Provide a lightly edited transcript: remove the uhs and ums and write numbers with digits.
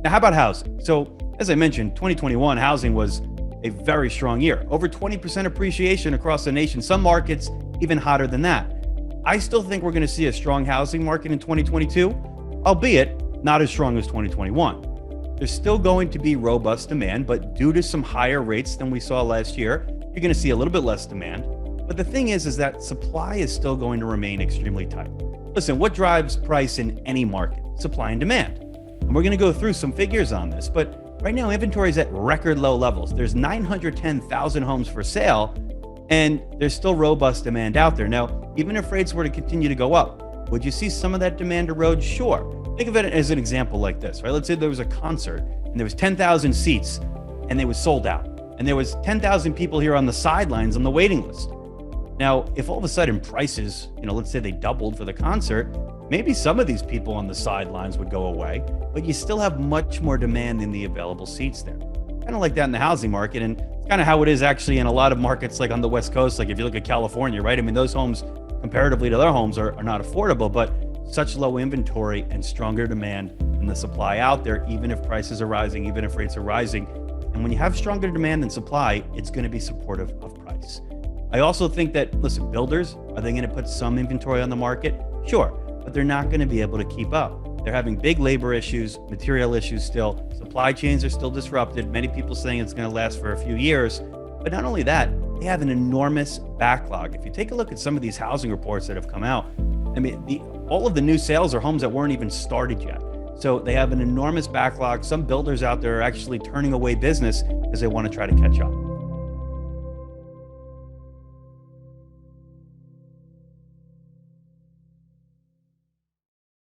Now, how about housing? So, as I mentioned, 2021 housing was a very strong year, over 20% appreciation across the nation, some markets even hotter than that. I still think we're going to see a strong housing market in 2022, albeit not as strong as 2021. There's still going to be robust demand, but due to some higher rates than we saw last year, you're going to see a little bit less demand. But the thing is that supply is still going to remain extremely tight. Listen, what drives price in any market? Supply and demand. And we're going to go through some figures on this, but right now inventory is at record low levels. There's 910,000 homes for sale, and there's still robust demand out there. Now, even if rates were to continue to go up, would you see some of that demand erode? Sure. Think of it as an example like this, right? Let's say there was a concert and there was 10,000 seats and they was sold out. And there was 10,000 people here on the sidelines on the waiting list. Now, if all of a sudden prices, let's say they doubled for the concert, maybe some of these people on the sidelines would go away, but you still have much more demand than the available seats there. Kind of like that in the housing market. And it's kind of how it is actually in a lot of markets like on the West Coast. Like if you look at California, right? I mean, those homes comparatively to their homes are not affordable, but such low inventory and stronger demand than the supply out there, even if prices are rising, even if rates are rising. And when you have stronger demand than supply, it's going to be supportive of price. I also think that, listen, builders, are they going to put some inventory on the market? Sure, but they're not going to be able to keep up. They're having big labor issues, material issues still. Supply chains are still disrupted. Many people saying it's going to last for a few years. But not only that, they have an enormous backlog. If you take a look at some of these housing reports that have come out, I mean, all of the new sales are homes that weren't even started yet. So they have an enormous backlog. Some builders out there are actually turning away business because they want to try to catch up.